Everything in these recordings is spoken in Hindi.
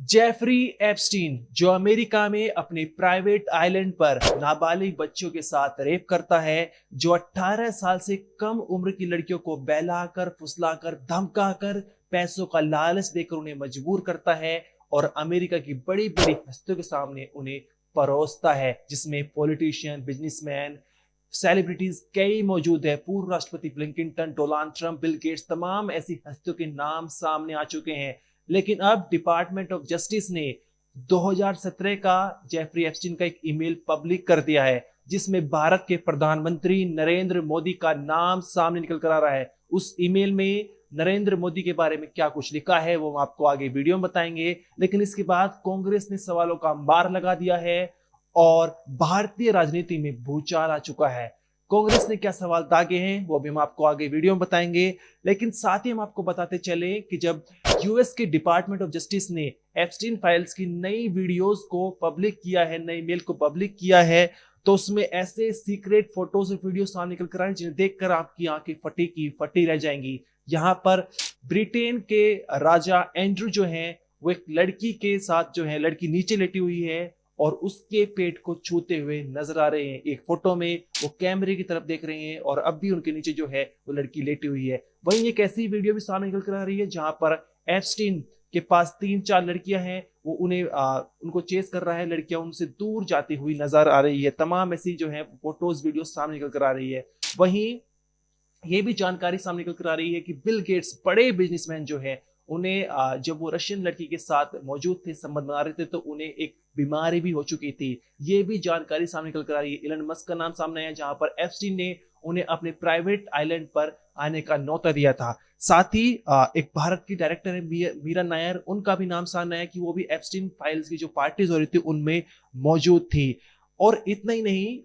जेफरी एप्स्टीन जो अमेरिका में अपने प्राइवेट आइलैंड पर नाबालिग बच्चों के साथ रेप करता है, जो 18 साल से कम उम्र की लड़कियों को बहलाकर, फुसलाकर, धमकाकर, पैसों का लालच देकर उन्हें मजबूर करता है और अमेरिका की बड़ी बड़ी हस्तियों के सामने उन्हें परोसता है, जिसमें पॉलिटिशियन, बिजनेसमैन, सेलिब्रिटीज कई मौजूद है। पूर्व राष्ट्रपति bill Clinton, Donald Trump, Bill Gates, तमाम ऐसी हस्तियों के नाम सामने आ चुके हैं। लेकिन अब डिपार्टमेंट ऑफ जस्टिस ने 2017 का जेफरी एप्स्टीन का एक ईमेल पब्लिक कर दिया है, जिसमें भारत के प्रधानमंत्री नरेंद्र मोदी का नाम सामने निकल कर आ रहा है। उस ईमेल में नरेंद्र मोदी के बारे में क्या कुछ लिखा है वो हम आपको आगे वीडियो में बताएंगे। लेकिन इसके बाद कांग्रेस ने सवालों का अंबार लगा दिया है और भारतीय राजनीति में भूचाल आ चुका है। कांग्रेस ने क्या सवाल दागे हैं वो भी हम आपको आगे वीडियो में बताएंगे। लेकिन साथ ही हम आपको बताते चले कि जब यूएस के डिपार्टमेंट ऑफ जस्टिस ने एप्स्टीन फाइल्स की नई वीडियोस को पब्लिक किया है, नई मेल को पब्लिक किया है, तो उसमें ऐसे सीक्रेट फोटोज और वीडियो सामने निकल कर आए जिन्हें देखकर आपकी आंखें फटी की फटी रह जाएंगी। यहाँ पर ब्रिटेन के राजा एंड्रू जो हैं वो एक लड़की के साथ जो है, लड़की नीचे लेटी हुई है और उसके पेट को छूते हुए नजर आ रहे हैं। एक फोटो में वो कैमरे की तरफ देख रहे हैं और अब भी उनके नीचे जो है वो लड़की लेटी हुई है। वहीं एक ऐसी वीडियो भी सामने निकल कर आ रही है जहां पर एप्स्टीन के पास 3-4 लड़कियां हैं, वो उनको चेस कर रहा है, लड़कियां उनसे दूर जाती हुई नजर आ रही है। तमाम ऐसी जो है फोटोज वीडियो सामने निकल कर आ रही है। वहीं ये भी जानकारी सामने निकल कर आ रही है कि बिल गेट्स, बड़े बिजनेसमैन जो है, उन्हें जब वो रशियन लड़की के साथ मौजूद थे, संबंध बना रहे थे, तो उन्हें एक बीमारी भी हो चुकी थी। ये भी जानकारी सामने निकल कर आ रही है। इलन मस्क का नाम सामने आया, जहां पर एप्स्टीन ने उन्हें अपने प्राइवेट आइलैंड पर आने का न्योता दिया था। साथ ही एक भारत की डायरेक्टर है मीरा नायर, उनका भी नाम सामने आया कि वो भी एप्स्टीन फाइल्स की जो पार्टीज हो रही थी उनमें मौजूद थी। और इतना ही नहीं,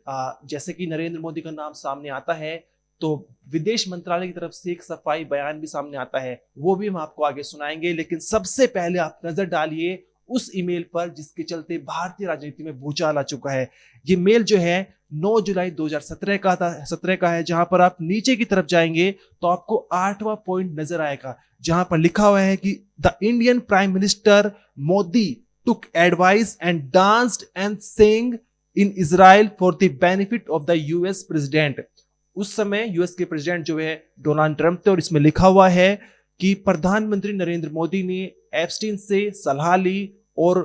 जैसे कि नरेंद्र मोदी का नाम सामने आता है तो विदेश मंत्रालय की तरफ से एक सफाई बयान भी सामने आता है, वो भी हम आपको आगे सुनाएंगे। लेकिन सबसे पहले आप नजर डालिए उस ईमेल पर जिसके चलते भारतीय राजनीति में भूचाल आ चुका है। ये मेल जो है 9 जुलाई 2017 का था, 17 का है। जहां पर आप नीचे की तरफ जाएंगे तो आपको 8वां पॉइंट नजर आएगा, जहां पर लिखा हुआ है कि the Indian prime minister Modi took advice and danced and Singh in Israel for the benefit of the US president. उस समय यूएस के प्रेसिडेंट जो है डोनाल्ड ट्रंप थे और इसमें लिखा हुआ है कि प्रधानमंत्री नरेंद्र मोदी ने एप्स्टीन से सलाह ली और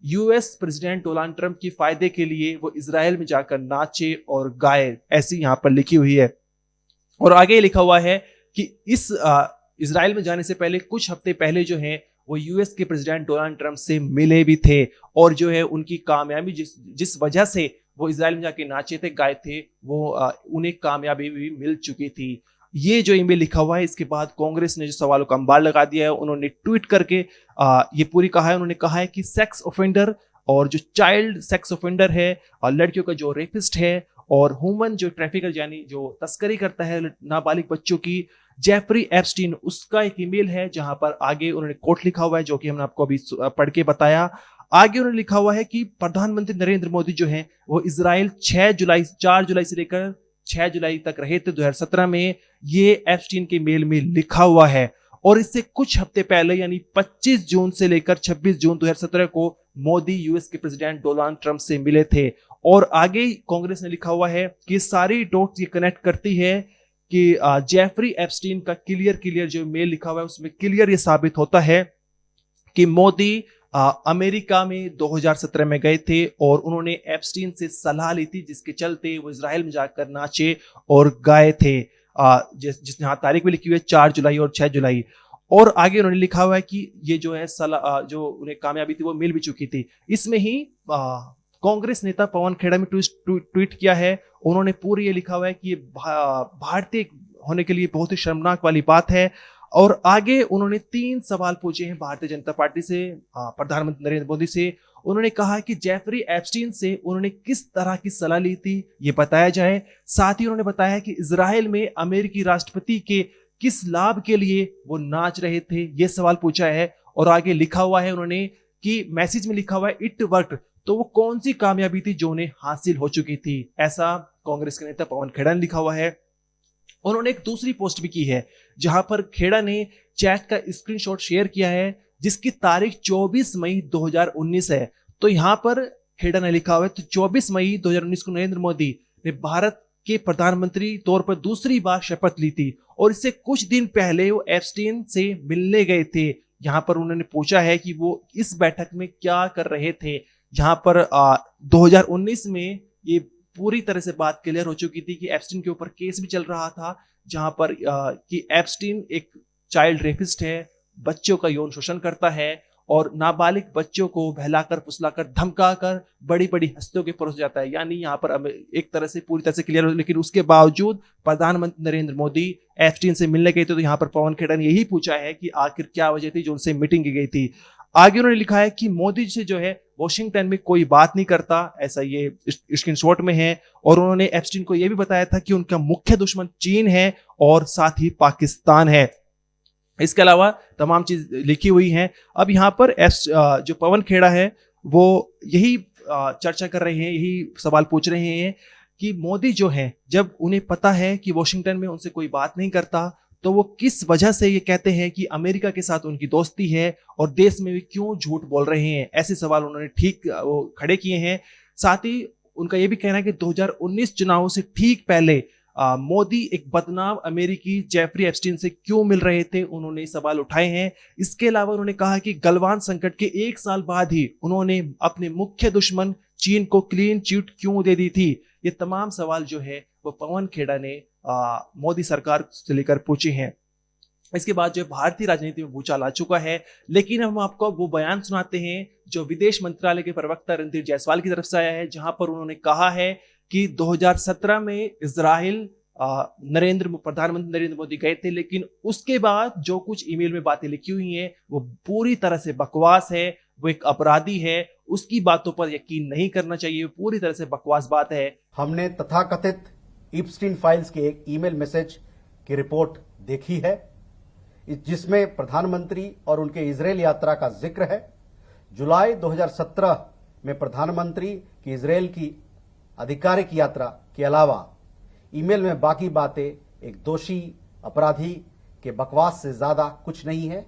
यूएस प्रेसिडेंट डोनाल्ड ट्रंप के फायदे के लिए वो इजराइल में जाकर नाचे और गाए, ऐसी यहां पर लिखी हुई है। और आगे लिखा हुआ है कि इस इजराइल में जाने से पहले कुछ हफ्ते पहले जो है वो यूएस के प्रेसिडेंट डोनाल्ड ट्रंप से मिले भी थे और जो है उनकी कामयाबी जिस वजह से वो इजराइल में जाके नाचे थे, गाए थे, वो उन्हें कामयाबी भी मिल चुकी थी। ये जो ईमेल लिखा हुआ है, इसके बाद कांग्रेस ने जो सवालों का अंबार लगा दिया है, उन्होंने ट्वीट करके ये पूरी कहा है। उन्होंने कहा है कि सेक्स ऑफेंडर और जो चाइल्ड सेक्स ऑफेंडर है और लड़कियों का जो रेपिस्ट है और ह्यूमन जो ट्रैफिकर यानी जो तस्करी करता है नाबालिग बच्चों की, जेफरी एप्स्टीन, उसका एक ईमेल है जहां पर आगे उन्होंने कोट लिखा हुआ है जो कि हमने आपको अभी पढ़ के बताया। आगे उन्होंने लिखा हुआ है कि प्रधानमंत्री नरेंद्र मोदी जो है वो इजराइल 4 जुलाई से लेकर 6 जुलाई तक रहे थे 2017 में। ये एप्स्टीन के मेल में लिखा हुआ है और इससे कुछ हफ्ते पहले यानी 25 जून से लेकर 26 जून 2017 को मोदी यूएस के प्रेसिडेंट डोनाल्ड ट्रंप से मिले थे। और आगे कांग्रेस ने लिखा हुआ है कि सारी डॉट्स ये कनेक्ट करती है कि जेफरी एप्स्टीन का क्लियर जो मेल लिखा हुआ है उसमें क्लियर ये साबित होता है कि मोदी अमेरिका में 2017 में गए थे और उन्होंने एप्स्टीन से सलाह ली थी, जिसके चलते वो इजराइल में जाकर नाचे और गाए थे। जिसने हाँ तारीख भी लिखी हुई है 4 जुलाई और 6 जुलाई। और आगे उन्होंने लिखा हुआ है कि ये जो है सलाह जो उन्हें कामयाबी थी वो मिल भी चुकी थी। इसमें ही कांग्रेस नेता पवन खेड़ा ने ट्वीट किया है। उन्होंने पूरी ये लिखा हुआ है कि ये भारतीय होने के लिए बहुत ही शर्मनाक वाली बात है। और आगे उन्होंने 3 सवाल पूछे हैं भारतीय जनता पार्टी से, प्रधानमंत्री नरेंद्र मोदी से। उन्होंने कहा कि जेफरी एप्स्टीन से उन्होंने किस तरह की सलाह ली थी ये बताया जाए। साथ ही उन्होंने बताया कि इजराइल में अमेरिकी राष्ट्रपति के किस लाभ के लिए वो नाच रहे थे, ये सवाल पूछा है। और आगे लिखा हुआ है उन्होंने कि मैसेज में लिखा हुआ है इट वर्कड, तो वो कौन सी कामयाबी थी जो उन्हें हासिल हो चुकी थी, ऐसा कांग्रेस के नेता पवन खेड़ा ने लिखा हुआ है। उन्होंने एक दूसरी पोस्ट भी की है जहां पर खेड़ा ने चैट का स्क्रीनशॉट शेयर किया है जिसकी तारीख 24 मई 2019 है। तो यहाँ पर खेड़ा ने लिखा हुआ है, तो 24 मई 2019 को नरेंद्र मोदी ने भारत के प्रधानमंत्री तौर पर दूसरी बार शपथ ली थी और इससे कुछ दिन पहले वो एप्स्टीन से मिलने गए थे। यहाँ पर उन्होंने पूछा है कि वो इस बैठक में क्या कर रहे थे। यहाँ पर 2019 में ये पूरी तरह से बात क्लियर हो चुकी थी कि एप्स्टीन के ऊपर केस भी चल रहा था, जहां पर कि एप्स्टीन एक चाइल्ड रेपिस्ट है, बच्चों का यौन शोषण करता है और नाबालिग बच्चों को बहलाकर फुसलाकर धमकाकर बड़ी बड़ी हस्तियों के परोस जाता है। यानी यहाँ पर एक तरह से पूरी तरह से क्लियर हो, लेकिन उसके बावजूद प्रधानमंत्री नरेंद्र मोदी एप्स्टीन से मिलने गए थे। तो यहाँ पर पवन खेड़ा ने यही पूछा है कि आखिर क्या वजह थी जो उनसे मीटिंग की गई थी। आगे उन्होंने लिखा है कि मोदी जी से जो है वॉशिंगटन में कोई बात नहीं करता, ऐसा ये स्क्रीनशॉट में है। और उन्होंने एप्स्टीन को यह भी बताया था कि उनका मुख्य दुश्मन चीन है और साथ ही पाकिस्तान है। इसके अलावा तमाम चीज लिखी हुई हैं। अब यहाँ पर जो पवन खेड़ा है वो यही चर्चा कर रहे हैं, यही सवाल पूछ रहे हैं कि मोदी जो है, जब उन्हें पता है कि वॉशिंगटन में उनसे कोई बात नहीं करता, तो वो किस वजह से ये कहते हैं कि अमेरिका के साथ उनकी दोस्ती है और देश में भी क्यों झूठ बोल रहे हैं। ऐसे सवाल उन्होंने वो खड़े किए हैं। साथ ही उनका ये भी कहना है कि 2019 चुनावों से ठीक पहले मोदी एक बदनाम अमेरिकी जेफरी एप्स्टीन से क्यों मिल रहे थे, उन्होंने सवाल उठाए हैं। इसके अलावा उन्होंने कहा कि गलवान संकट के 1 साल बाद ही उन्होंने अपने मुख्य दुश्मन चीन को क्लीन चिट क्यों दे दी थी। ये तमाम सवाल जो है वो पवन खेड़ा ने मोदी सरकार से लेकर पूछे हैं। इसके बाद जो भारतीय राजनीति में भूचाल आ चुका है, लेकिन हम आपको वो बयान सुनाते हैं जो विदेश मंत्रालय के प्रवक्ता रणधीर जायसवाल की तरफ से आया है, जहां पर उन्होंने कहा है कि 2017 में इजराइल प्रधानमंत्री नरेंद्र मोदी गए थे, लेकिन उसके बाद जो कुछ ईमेल में बातें लिखी हुई हैं वो पूरी तरह से बकवास है। वो एक अपराधी है, उसकी बातों पर यकीन नहीं करना चाहिए, पूरी तरह से बकवास बात है। हमने तथाकथित एप्स्टीन फाइल्स के एक ईमेल मैसेज की रिपोर्ट देखी है, जिसमें प्रधानमंत्री और उनके इजराइल यात्रा का जिक्र है। जुलाई 2017 में प्रधानमंत्री की इजराइल की आधिकारिक यात्रा के अलावा ईमेल में बाकी बातें एक दोषी अपराधी के बकवास से ज्यादा कुछ नहीं है।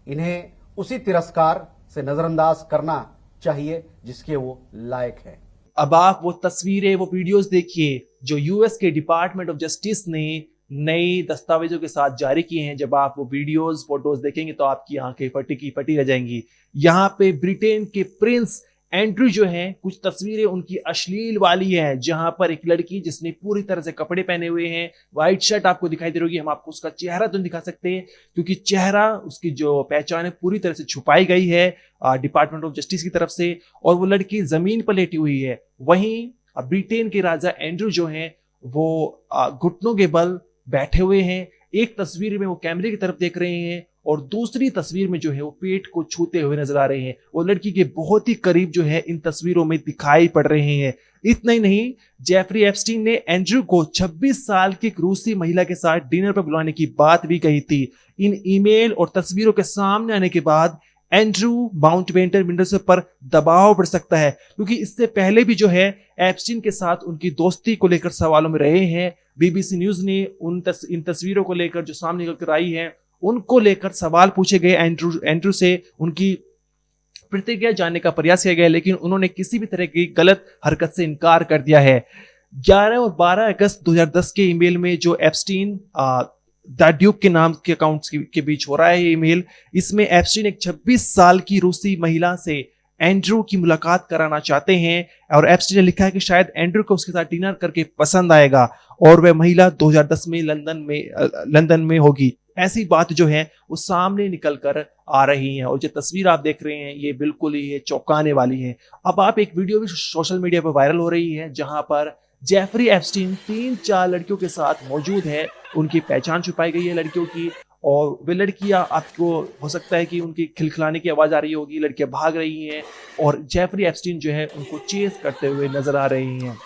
इन्हें उसी तिरस्कार से नजरअंदाज करना चाहिए जिसके वो लायक है। अब आप वो तस्वीरें, वो वीडियोस देखिए जो यूएस के डिपार्टमेंट ऑफ जस्टिस ने नई दस्तावेजों के साथ जारी किए हैं। जब आप वो वीडियोस, फोटोज देखेंगे तो आपकी आंखें फटी की फटी रह जाएंगी। यहाँ पे ब्रिटेन के प्रिंस एंड्रू जो हैं, कुछ तस्वीरें उनकी अश्लील वाली हैं, जहां पर एक लड़की जिसने पूरी तरह से कपड़े पहने हुए हैं, व्हाइट शर्ट आपको दिखाई दे रही होगी। हम आपको उसका चेहरा तो दिखा सकते हैं क्योंकि चेहरा, उसकी जो पहचान है पूरी तरह से छुपाई गई है डिपार्टमेंट ऑफ जस्टिस की तरफ से, और वो लड़की जमीन पर लेटी हुई है। वहीं ब्रिटेन के राजा एंड्रू जो हैं वो घुटनों के बल बैठे हुए हैं। एक तस्वीर में वो कैमरे की तरफ देख रहे हैं और दूसरी तस्वीर में जो है वो पेट को छूते हुए नजर आ रहे हैं। वो लड़की के बहुत ही करीब जो है इन तस्वीरों में दिखाई पड़ रहे हैं। इतना ही नहीं, जेफरी एप्स्टीन ने एंड्रू को 26 साल की एक रूसी महिला के साथ डिनर पर बुलाने की बात भी कही थी। इन ईमेल और तस्वीरों के सामने आने के बाद एंड्रू माउंटबेटन पर दबाव बढ़ सकता है, क्योंकि इससे पहले भी जो है एप्स्टीन के साथ उनकी दोस्ती को लेकर सवालों में रहे हैं। बीबीसी न्यूज ने इन तस्वीरों को लेकर जो सामने निकल कर आई है उनको लेकर सवाल पूछे गए एंड्रू से, उनकी प्रतिक्रिया जानने का प्रयास किया गया, लेकिन उन्होंने किसी भी तरह की गलत हरकत से इनकार कर दिया है। 11 और 12 अगस्त 2010 के ईमेल में जो एप्स्टीन द ड्यूक के नाम के अकाउंट्स के बीच हो रहा है ये ईमेल, इसमें एप्स्टीन एक 26 साल की रूसी महिला से एंड्रू की मुलाकात कराना चाहते हैं और एप्स्टीन ने लिखा है कि शायद एंड्रू को उसके साथ डिनर करके पसंद आएगा और वह महिला 2010 में लंदन में होगी। ऐसी बात जो है वो सामने निकल कर आ रही है और जो तस्वीर आप देख रहे हैं ये बिल्कुल ही चौंकाने वाली है। अब आप एक वीडियो भी सोशल मीडिया पर वायरल हो रही है जहां पर जेफरी एप्स्टीन 3-4 लड़कियों के साथ मौजूद है। उनकी पहचान छुपाई गई है लड़कियों की, और वे लड़कियां, आपको हो सकता है कि उनकी खिलखिलाने की आवाज आ रही होगी, लड़कियां भाग रही हैं और जेफरी एप्स्टीन जो है उनको चेस करते हुए नजर आ रही हैं।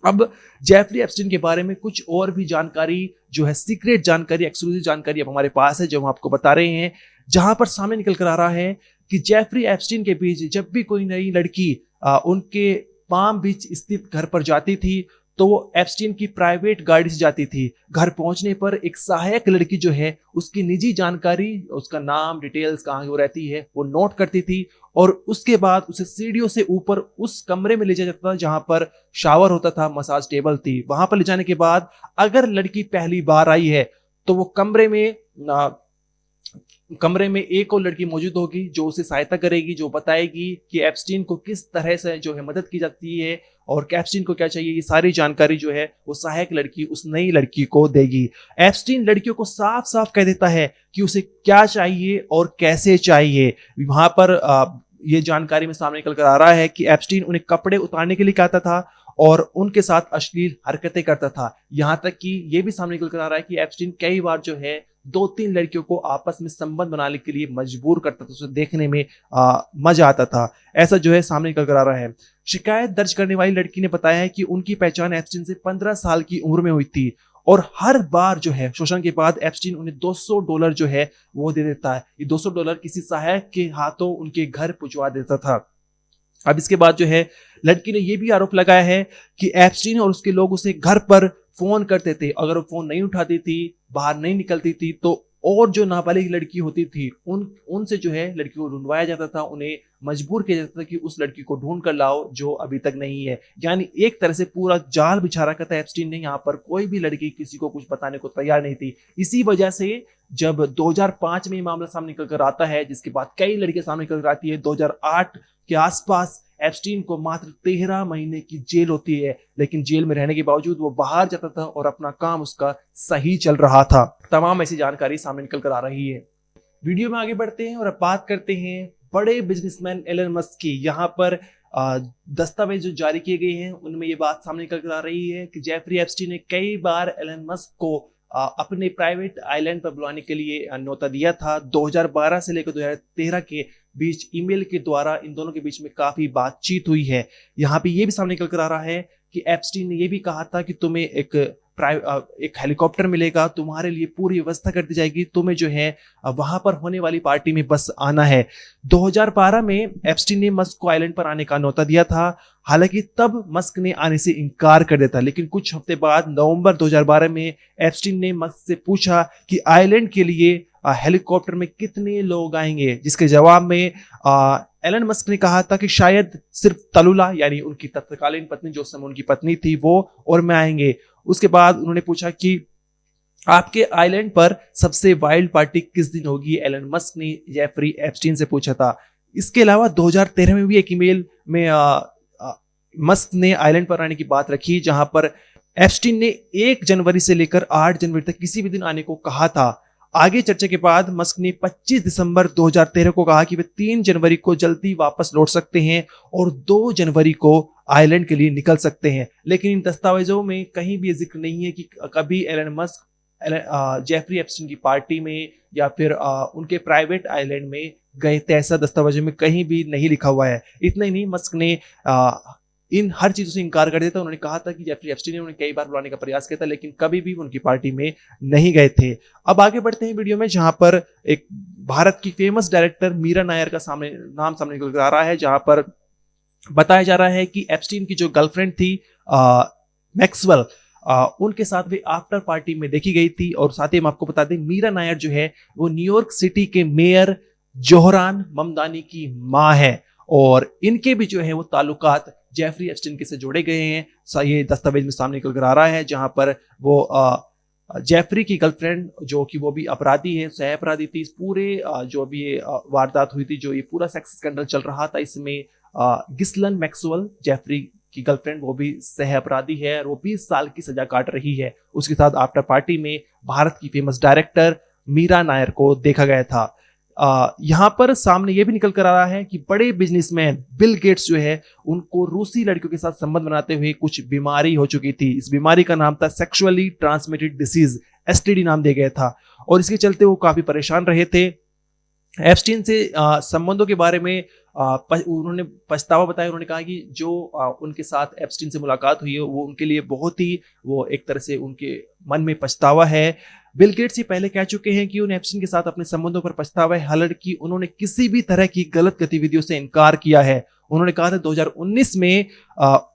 अब जेफरी एप्स्टीन के बारे में कुछ और भी जानकारी जो है, सीक्रेट जानकारी, एक्सक्लूसिव जानकारी अब हमारे पास है जो हम आपको बता रहे हैं, जहां पर सामने निकल कर आ रहा है कि जेफरी एप्स्टीन के बीच जब भी कोई नई लड़की उनके पाम बीच स्थित घर पर जाती थी तो वो एप्स्टीन की प्राइवेट गाड़ी से जाती थी। घर पहुंचने पर एक सहायक लड़की जो है उसकी निजी जानकारी, उसका नाम, डिटेल्स, कहाँ वो रहती है, वो नोट करती थी और उसके बाद उसे सीढ़ियों से ऊपर उस कमरे में ले जाया जाता था जहां पर शावर होता था, मसाज टेबल थी। वहां पर ले जाने के बाद अगर लड़की पहली बार आई है तो वो कमरे में एक और लड़की मौजूद होगी जो उसे सहायता करेगी, जो बताएगी कि एप्स्टीन को किस तरह से जो है मदद की जाती है और एप्स्टीन को क्या चाहिए। ये सारी जानकारी जो है वो सहायक लड़की उस नई लड़की को देगी। एप्स्टीन लड़कियों को साफ साफ कह देता है कि उसे क्या चाहिए और कैसे चाहिए। वहां पर ये जानकारी में सामने निकल कर आ रहा है कि एप्स्टीन उन्हें कपड़े उतारने के लिए कहता था और उनके साथ अश्लील हरकतें करता था। यहां तक कि यह भी सामने निकल कर आ रहा है कि एप्स्टीन कई बार जो है 2-3 लड़कियों को आपस में संबंध बनाने के लिए मजबूर करता था, उसे देखने में मजा आता था। ऐसा जो है सामने निकल कर आ रहा है। शिकायत दर्ज करने वाली लड़की ने बताया है कि उनकी पहचान एप्स्टीन से 15 साल की उम्र में हुई थी और हर बार जो है शोषण के बाद एप्स्टीन उन्हें $200 जो है वो दे देता है। ये $200 किसी सहायक के हाथों उनके घर पहुंचवा देता था। अब इसके बाद जो है लड़की ने यह भी आरोप लगाया है कि एप्स्टीन और उसके लोग उसे घर पर फोन करते थे, अगर वो फोन नहीं उठाती थी, बाहर नहीं निकलती थी तो और जो नाबालिग लड़की होती थी उनसे जो है लड़की को ढूंढवाया जाता था, उन्हें मजबूर किया जाता था कि उस लड़की को ढूंढ कर लाओ जो अभी तक नहीं है। यानी एक तरह से पूरा जाल बिछा रखा था एप्स्टीन ने। यहाँ पर कोई भी लड़की किसी को कुछ बताने को तैयार नहीं थी। इसी वजह से जब 2005 में मामला सामने निकल कर आता है, जिसके बाद कई लड़कियां सामने निकल कर आती है, 2008 के आसपास एप्स्टीन को मात्र 13 महीने की जेल होती है, लेकिन जेल में रहने के बावजूद वो बाहर जाता था और अपना काम उसका सही चल रहा था। तमाम ऐसी जानकारी सामने निकल कर आ रही है। वीडियो में आगे बढ़ते हैं और अब बात करते हैं बड़े बिजनेसमैन एलन मस्क की। यहाँ पर दस्तावेज जो जारी किए गए हैं उनमें ये बात सामने निकल कर आ रही है कि जेफरी एप्स्टीन ने कई बार एलन मस्क को अपने प्राइवेट आइलैंड पर बुलाने के लिए न्योता दिया था। 2012 से लेकर 2013 के बीच ईमेल के द्वारा इन दोनों के बीच में काफी बातचीत हुई है। यहाँ पे ये भी सामने निकल कर आ रहा है कि एप्स्टीन ने ये भी कहा था कि तुम्हें एक हेलीकॉप्टर मिलेगा, तुम्हारे लिए पूरी व्यवस्था कर दी जाएगी, तुम्हें जो है वहां पर होने वाली पार्टी में बस आना है। 2012 में एप्स्टीन ने मस्क को आइलैंड पर आने का न्योता दिया था। हालांकि तब मस्क ने आने से इनकार कर दिया था, लेकिन कुछ हफ्ते बाद नवंबर 2012 में एप्स्टीन ने मस्क से पूछा कि आइलैंड के लिए हेलीकॉप्टर में कितने लोग आएंगे, जिसके जवाब में एलन मस्क ने कहा था कि शायद सिर्फ तलुला यानी उनकी तत्कालीन पत्नी, जो समय उनकी पत्नी थी, वो और मैं आएंगे। उसके बाद उन्होंने पूछा कि आपके आइलैंड पर सबसे वाइल्ड पार्टी किस दिन होगी, एलन मस्क ने जेफरी एप्स्टीन से पूछा था। इसके अलावा 2013 में भी एक ईमेल में मस्क ने आइलैंड पर आने की बात रखी, जहां पर एप्स्टीन ने 1 जनवरी से लेकर 8 जनवरी तक किसी भी दिन आने को कहा था। आगे चर्चा के बाद मस्क ने 25 दिसंबर 2013 को कहा कि वे 3 जनवरी को जल्दी वापस लौट सकते हैं और 2 जनवरी को आइलैंड के लिए निकल सकते हैं। लेकिन इन दस्तावेजों में कहीं भी जिक्र नहीं है कि कभी एलन मस्क जेफरी एप्स्टीन की पार्टी में या फिर उनके प्राइवेट आइलैंड में गए थे। ऐसा दस्तावेजों में कहीं भी नहीं लिखा हुआ है। इतना ही नहीं, मस्क ने इन हर चीजों से इनकार कर दिया था। उन्होंने कहा था कि जेफरी एप्स्टीन ने उन्हें कई बार बुलाने का प्रयास किया था, लेकिन कभी भी उनकी पार्टी में नहीं गए थे। अब आगे बढ़ते हैं वीडियो में, जहां पर एक भारत की फेमस डायरेक्टर मीरा नायर का नाम सामने निकल कर आ रहा है, जहां पर बताया जा रहा है कि एप्स्टीन की जो गर्लफ्रेंड थी मैक्सवेल, उनके साथ वे आफ्टर पार्टी में देखी गई थी। और साथ ही हम आपको बता दें, मीरा नायर जो है वो न्यूयॉर्क सिटी के मेयर जोहरान ममदानी की मां है और इनके भी जो है वो ताल्लुकात जेफरी एप्स्टीन के से जोड़े गए हैं। ये दस्तावेज में सामने निकल कर आ रहा है, जहां पर वो जेफरी की गर्लफ्रेंड, जो कि वो भी अपराधी है, सह अपराधी थी, इस पूरे जो भी वारदात हुई थी, जो ये पूरा सेक्स स्कैंडल चल रहा था, इसमें गिस्लन मैक्सवेल, जेफरी की गर्लफ्रेंड, वो भी सह अपराधी है और वो 20 साल की सजा काट रही है। उसके साथ आफ्टर पार्टी में भारत की फेमस डायरेक्टर मीरा नायर को देखा गया था। यहां पर सामने यह भी निकल कर आ रहा है कि बड़े बिजनेसमैन बिल गेट्स जो है उनको रूसी लड़कियों के साथ संबंध बनाते हुए कुछ बीमारी हो चुकी थी। इस बीमारी का नाम था सेक्सुअली ट्रांसमिटेड डिसीज, एसटीडी नाम दिया गया था और इसके चलते वो काफी परेशान रहे थे। एप्स्टीन से संबंधों के बारे में उन्होंने पछतावा बताया। उन्होंने कहा कि जो उनके साथ एप्स्टीन से मुलाकात हुई है वो उनके लिए बहुत ही, वो एक तरह से उनके मन में पछतावा है। बिल गेट्स ये पहले कह चुके हैं कि उन्हें एप्स्टीन के साथ अपने संबंधों पर पछतावा है, हालांकि उन्होंने किसी भी तरह की गलत गतिविधियों से इनकार किया है। उन्होंने कहा था 2019 में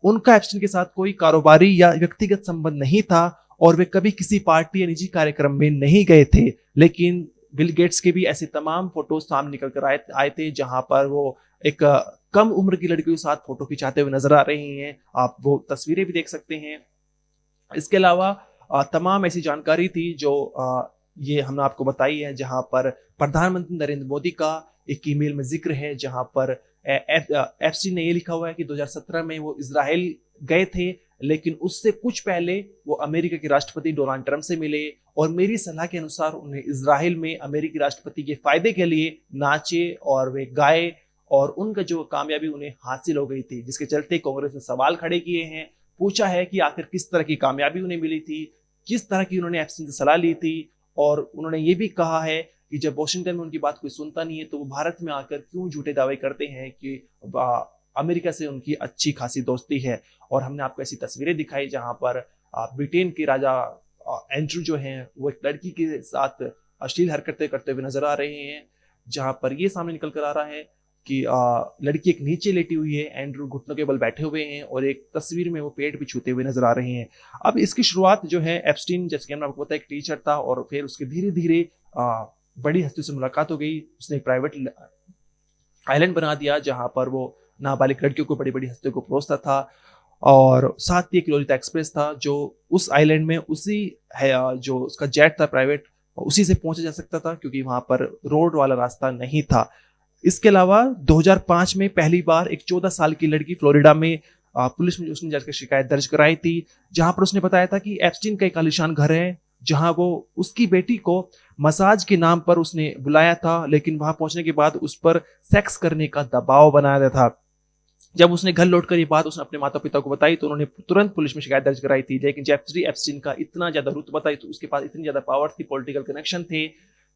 उनका एप्स्टीन के साथ कोई कारोबारी या व्यक्तिगत संबंध नहीं था और वे कभी किसी पार्टी या निजी कार्यक्रम में नहीं गए थे। लेकिन बिल गेट्स के भी ऐसे तमाम फोटो सामने निकल कर आए थे जहां पर वो एक कम उम्र की लड़कियों के साथ फोटो खिंचाते हुए नजर आ रही हैं। आप वो तस्वीरें भी देख सकते हैं। इसके अलावा तमाम ऐसी जानकारी थी जो ये हमने आपको बताई है, जहां पर प्रधानमंत्री नरेंद्र मोदी का एक ईमेल में जिक्र है, जहां पर एप्स्टीन ने ये लिखा हुआ है कि 2017 में वो इजराइल गए थे, लेकिन उससे कुछ पहले वो अमेरिका के राष्ट्रपति डोनाल्ड ट्रंप से मिले और मेरी सलाह के अनुसार उन्हें इजराइल में अमेरिकी राष्ट्रपति के फायदे के लिए नाचे और वे गाए और उनका जो कामयाबी उन्हें हासिल हो गई थी, जिसके चलते कांग्रेस ने सवाल खड़े किए हैं, पूछा है कि आखिर किस तरह की कामयाबी उन्हें मिली थी, किस तरह की उन्होंने एप्स्टीन से सलाह ली थी। और उन्होंने ये भी कहा है कि जब वॉशिंगटन में उनकी बात कोई सुनता नहीं है तो वो भारत में आकर क्यों झूठे दावे करते हैं कि अमेरिका से उनकी अच्छी खासी दोस्ती है। और हमने आपको ऐसी तस्वीरें दिखाई जहां पर ब्रिटेन के राजा एंड्रू जो हैं वो एक लड़की के साथ अश्लील हरकतें करते हुए नजर आ रहे हैं, जहां पर ये सामने निकल कर आ रहा है कि लड़की एक नीचे लेटी हुई है, एंड्रू घुटनों के बल बैठे हुए हैं और एक तस्वीर में वो पेट भी छूते हुए नजर आ रहे हैं। अब इसकी शुरुआत जो है एप्स्टीन, जैसे कि हमने आपको पता है, एक टीचर था और फिर उसके धीरे धीरे बड़ी हस्तियों से मुलाकात हो गई। उसने एक प्राइवेट आइलैंड बना दिया जहां पर वो नाबालिग लड़कियों को बड़ी बड़ी हस्तियों को परोसता था और साथ ही एक लोलिता एक्सप्रेस था जो उस आइलैंड में उसी है जो उसका जेट था प्राइवेट, उसी से पहुंचा जा सकता था क्योंकि वहां पर रोड वाला रास्ता नहीं था। इसके अलावा 2005 में पहली बार एक 14 साल की लड़की फ्लोरिडा में पुलिस में उसने जाकर शिकायत दर्ज कराई थी, जहां पर उसने बताया था कि एप्स्टीन का एक आलीशान घर है जहां वो उसकी बेटी को मसाज के नाम पर उसने बुलाया था, लेकिन वहां पहुंचने के बाद उस पर सेक्स करने का दबाव बनाया था। जब उसने घर लौटकर ये बात उसने अपने माता पिता को बताई तो उन्होंने तुरंत पुलिस में शिकायत दर्ज कराई थी। लेकिन जेफरी एप्स्टीन का इतना ज्यादा रुतबा था, तो उसके पास इतनी ज्यादा पावर थी, पॉलिटिकल कनेक्शन थे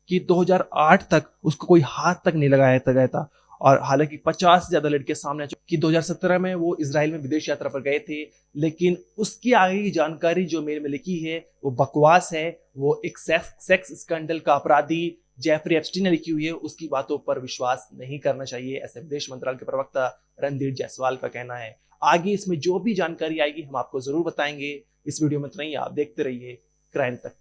कि 2008 तक उसको कोई हाथ तक नहीं लगाया गया था। और हालांकि 50 से ज्यादा लड़के सामने आ चुके कि 2017 में वो इजराइल में विदेश यात्रा पर गए थे, लेकिन उसकी आगे की जानकारी जो मेरे में लिखी है वो बकवास है। वो एक सेक्स स्कैंडल का अपराधी जेफरी एप्स्टीन ने लिखी हुई है, उसकी बातों पर विश्वास नहीं करना चाहिए, ऐसे विदेश मंत्रालय के प्रवक्ता रणधीर जायसवाल का कहना है। आगे इसमें जो भी जानकारी आएगी हम आपको जरूर बताएंगे। इस वीडियो में इतना ही, आप देखते रहिए क्राइम तक।